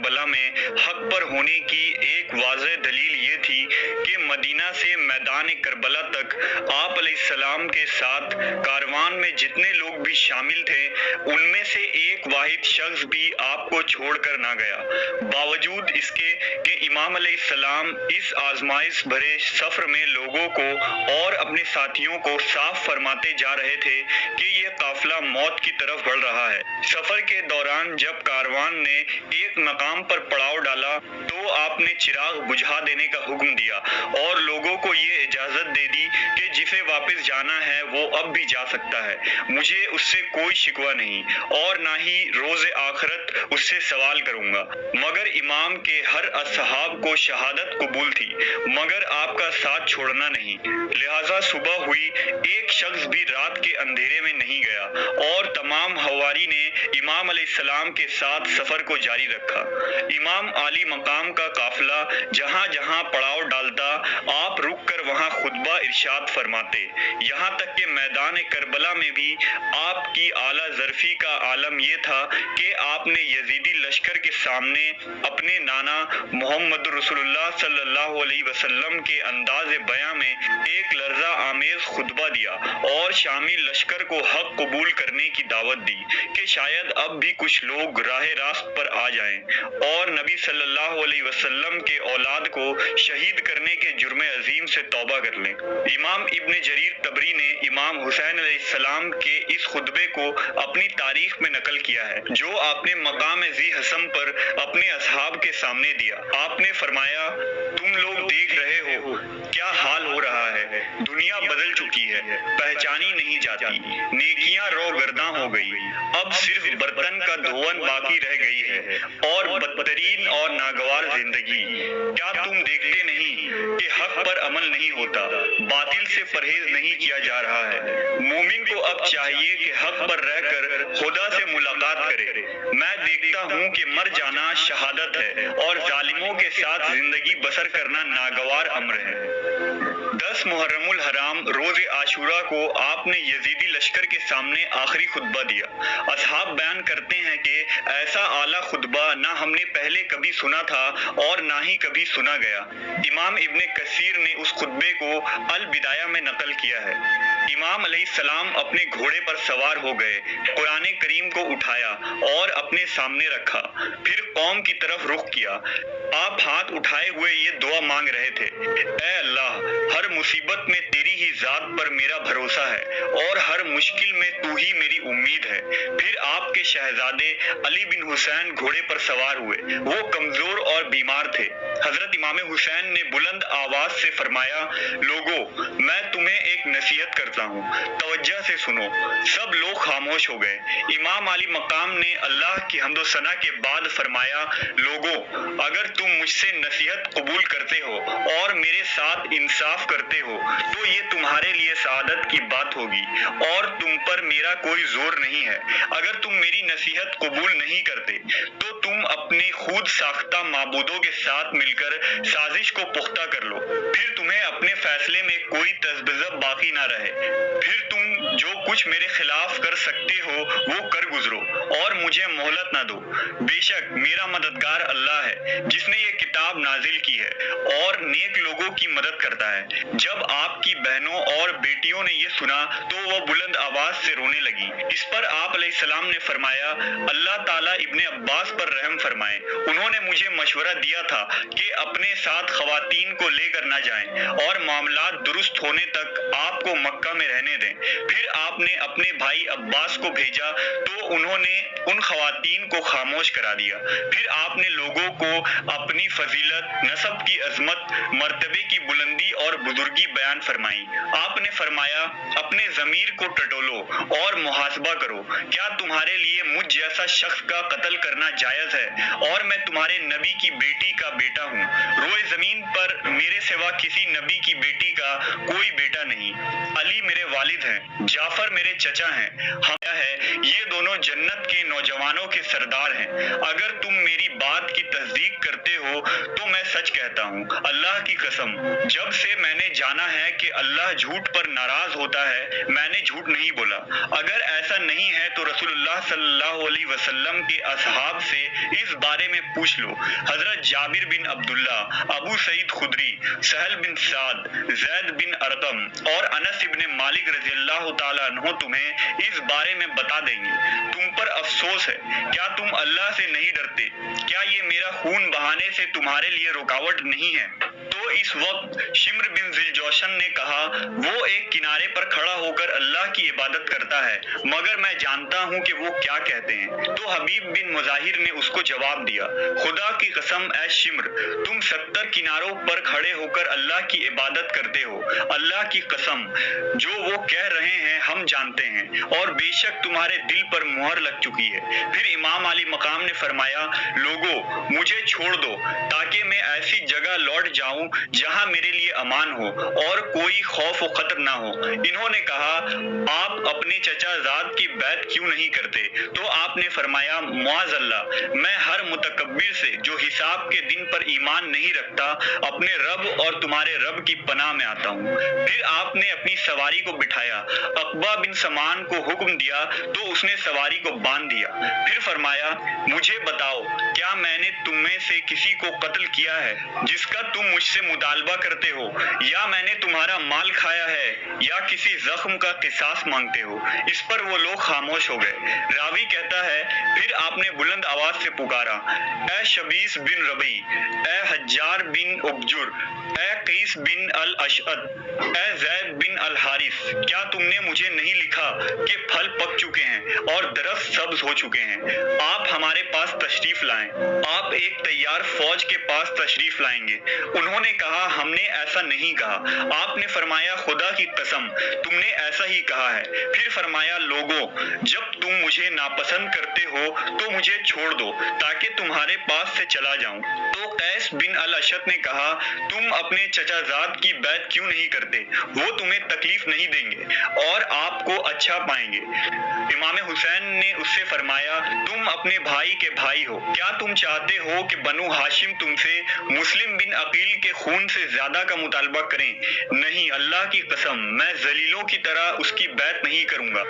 کربلا میں حق پر ہونے کی ایک واضح دلیل یہ تھی کہ مدینہ سے میدان کربلا تک آپ علیہ السلام کے ساتھ کاروان میں جتنے لوگ بھی شامل تھے ان میں سے ایک واحد شخص بھی آپ کو چھوڑ کر نہ گیا، باوجود اس کے کہ امام علیہ السلام اس آزمائش بھرے سفر میں لوگوں کو اور اپنے ساتھیوں کو صاف فرماتے جا رہے تھے کہ یہ قافلہ موت کی طرف بڑھ رہا ہے۔ سفر کے دوران جب کاروان نے ایک مقام پر پڑاؤ ڈالا تو آپ نے چراغ بجھا دینے کا حکم دیا اور لوگوں کو یہ اجازت دے دی کہ جسے واپس جانا ہے وہ اب بھی جا سکتا ہے، مجھے اس سے کوئی شکوہ نہیں اور نہ ہی روز آخرت اس سے سوال کروں گا، مگر امام کے ہر اصحاب کو شہادت قبول تھی مگر آپ کا ساتھ چھوڑنا نہیں، لہٰذا صبح ہوئی ایک شخص بھی رات کے اندھیرے میں نہیں گیا اور تمام حواری نے امام علیہ السلام کے ساتھ سفر کو جاری رکھا۔ امام عالی مقام کا قافلہ جہاں جہاں پڑاؤ ڈالتا آپ رک کر وہاں خطبہ ارشاد فرماتے، یہاں تک کہ میدان کربلا میں بھی آپ کی اعلیٰ ظرفی کا عالم یہ تھا کہ آپ نے یزیدی لشکر کے سامنے اپنے نانا محمد رسول اللہ صلی اللہ علیہ وسلم کے انداز بیاں میں ایک لرزہ آمیز خطبہ دیا اور شامی لشکر کو حق قبول کرنے کی دعوت دی کہ شاید اب بھی کچھ لوگ راہ راست پر آ جائیں اور نبی صلی اللہ علیہ وسلم کے اولاد کو شہید کرنے کے جرم عظیم سے توبہ کر لیں۔ امام ابن جریر طبری نے امام حسین علیہ السلام کے اس خطبے کو اپنی تاریخ میں نقل کیا ہے جو آپ نے مقام ذی حسم پر اپنے اصحاب کے سامنے دیا۔ آپ نے فرمایا، تم لوگ دیکھ رہے ہو کیا حال ہو رہا ہے، دنیا بدل چکی ہے، پہچانی نہیں جاتی، نیکیاں رو گرداں ہو گئی، اب صرف برتن کا دھون باقی رہ گئی ہے اور بدترین اور ناگوار زندگی۔ کیا تم دیکھتے نہیں کہ حق پر عمل نہیں ہوتا، باطل سے پرہیز نہیں کیا جا رہا ہے؟ مومن کو اب چاہیے کہ حق پر رہ کر خدا سے ملاقات کرے۔ میں دیکھتا ہوں کہ مر جانا شہادت ہے اور ظالموں کے ساتھ زندگی بسر کرنا ناگوار امر ہے۔ 10 محرم الحرام روز عاشوراء کو آپ نے یزیدی لشکر کے سامنے آخری خطبہ دیا۔ اصحاب بیان کرتے ہیں کہ ایسا اعلیٰ خطبہ نہ ہم نے پہلے کبھی سنا تھا اور نہ ہی کبھی سنا گیا۔ امام ابن کثیر نے اس خطبے کو البدایہ میں نقل کیا ہے۔ امام علیہ السلام اپنے گھوڑے پر سوار ہو گئے، قرآن کریم کو اٹھایا اور اپنے سامنے رکھا، پھر قوم کی طرف رخ کیا۔ آپ ہاتھ اٹھائے ہوئے یہ دعا مانگ رہے تھے، اے اللہ، ہر مصیبت میں تیری ہی ذات پر میرا بھروسہ ہے اور ہر مشکل میں تو ہی میری امید ہے۔ پھر آپ کے شہزادے علی بن حسین گھوڑے پر سوار ہوئے، وہ کمزور اور بیمار تھے۔ حضرت امام حسین نے بلند آواز سے فرمایا، لوگو، میں تمہیں ایک نصیحت کرتا ہوں، توجہ سے سنو۔ سب لوگ خاموش ہو گئے۔ امام علی مقام نے اللہ کی حمد و ثنا کے بعد فرمایا، لوگو، اگر تم مجھ سے نصیحت قبول کرتے ہو اور میرے ساتھ انصاف کرتے ہو تو یہ تمہارے لیے سعادت کی بات ہوگی اور تم پر میرا کوئی زور نہیں ہے۔ اگر تم میری نصیحت قبول نہیں کرتے تو تم اپنے خود ساختہ معبودوں کے ساتھ مل کر سازش کو پختہ کر لو، پھر تمہیں اپنے فیصلے میں کوئی تذبذب باقی نہ رہے، پھر تم جو کچھ میرے خلاف کر سکتے ہو وہ کر گزرو اور مجھے مہلت نہ دو۔ بے شک میرا مددگار اللہ ہے جس نے یہ کتاب نازل کی ہے اور نیک لوگوں کی مدد کرتا ہے۔ جب آپ کی بہنوں اور بیٹیوں نے یہ سنا تو وہ بلند آواز سے رونے لگی۔ اس پر آپ علیہ السلام نے فرمایا، اللہ تعالیٰ ابن عباس پر رحم فرمائے، انہوں نے مجھے مشورہ دیا تھا کہ اپنے ساتھ خواتین کو لے کر نہ جائیں اور معاملات درست ہونے تک آپ کو مکہ میں رہنے دیں۔ پھر آپ نے اپنے بھائی عباس کو بھیجا تو انہوں نے ان خواتین کو خاموش کرا دیا۔ پھر آپ نے لوگوں کو اپنی فضیلت، نسب کی عظمت، مرتبے کی بلندی اور بزرگی بیان فرمائی۔ آپ نے فرمایا، اپنے ضمیر کو ٹٹولو اور محاسبہ کرو، کیا تمہارے لیے مجھ جیسا شخص کا قتل کرنا جائز ہے اور میں تمہارے نبی کی بیٹی کا بیٹا ہوں؟ روئے زمین پر میرے سوا کسی نبی کی بیٹی کا کوئی بیٹا نہیں۔ علی میرے والد ہیں، جعفر میرے چچا ہیں، ہمارا ہے، یہ دونوں جنت کے نوجوانوں کے سردار ہیں۔ اگر تم میری بات کے کی تصدیق کرتے ہو تو میں سچ کہتا ہوں، اللہ کی قسم جب سے میں نے جانا ہے کہ اللہ جھوٹ پر ناراض ہوتا ہے، میں نے جھوٹ نہیں بولا۔ اگر ایسا نہیں ہے تو رسول اللہ صلی اللہ علیہ وسلم کے اصحاب سے اس بارے میں پوچھ لو۔ حضرت جابر بن عبداللہ، ابو سعید خدری، سہل بن سعد، زید بن ارقم اور انس بن مالک رضی اللہ تعالیٰ عنہ تمہیں اس بارے میں بتا دیں گے۔ تم پر افسوس ہے، کیا تم اللہ سے نہیں ڈرتے؟ کیا یہ میرا خون بہانے سے تمہارے لیے رکاوٹ نہیں ہے؟ تو اس وقت شمر بن ذی الجوشن نے کہا، وہ ایک کنارے پر کھڑا ہو کر اللہ کی عبادت کرتا ہے، مگر میں جانتا ہوں کہ وہ کیا کہتے ہیں۔ تو حبیب بن مظاہر نے اس کو جواب دیا، خدا کی قسم اے شمر، تم 70 کناروں پر کھڑے ہو کر اللہ کی عبادت کرتے ہو۔ اللہ کی قسم جو وہ کہہ رہے ہیں ہم جانتے ہیں، اور بے شک تمہارے دل پر مہر لگ چکی ہے۔ پھر امام علی مقام نے فرمایا، لوگو مجھے چھوڑ دو تاکہ میں ایسی جگہ لوٹ جاؤں جہاں میرے لیے امان ہو اور کوئی خوف و خطر نہ ہو۔ انہوں نے کہا، آپ اپنے چچا زاد کی بیعت کیوں نہیں کرتے؟ تو آپ نے فرمایا، معاذ اللہ، میں ہر متکبر سے جو حساب کے دن پر ایمان نہیں رکھتا اپنے رب اور تمہارے رب کی پناہ میں آتا ہوں۔ پھر آپ نے اپنی سواری کو بٹھایا، عقبہ بن سمان کو حکم دیا تو اس نے سواری کو باندھ دیا۔ پھر فرمایا، مجھے بتاؤ کیا میں نے تم میں سے کسی کو قتل کیا ہے جس کا تم مجھ سے مطالبہ کرتے ہو، یا میں نے تمہارا مال کھایا ہے یا کسی زخم کا قصاص مانگتے ہو؟ اس پر وہ لوگ خاموش ہو گئے۔ راوی کہتا ہے، پھر آپ نے بلند آواز سے پکارا، اے شبیس بن ربیع، اے حجار بن عبجر، اے قیس بن الاشعث، اے زید بن الحارث، کیا تم نے مجھے نہیں لکھا کہ پھل پک چکے ہیں اور درخت سبز ہو چکے ہیں؟ آپ ہمارے پاس تشریف لائیں۔ آپ ایک تیار فوج کے پاس تشریف لائیں گے۔ انہوں نے کہا، ہم نے ایسا نہیں کہا۔ آپ نے فرمایا، خدا کی قسم تم نے ایسا ہی کہا ہے۔ پھر فرمایا، لوگو جب تم مجھے ناپسند کرتے ہو تو مجھے چھوڑ دو تاکہ تمہارے پاس سے چلا جاؤں۔ تو قیس بن الاشعث نے کہا، تم اپنے چچا زاد کی بیعت کیوں نہیں کرتے؟ وہ تمہیں تکلیف نہیں دیں گے اور آپ کو اچھا پائیں گے۔ امام حسین نے اس سے فرمایا، تم اپنے بھائی کے بھائی ہو، کیا تم چاہتے ہو کہ بنو ہاشم تم سے مسلم بن عقیل کے خون سے زیادہ کا مطالبہ کریں؟ نہیں، اللہ کی قسم میں ذلیلوں کی طرح اس کی بیعت نہیں کروں گا۔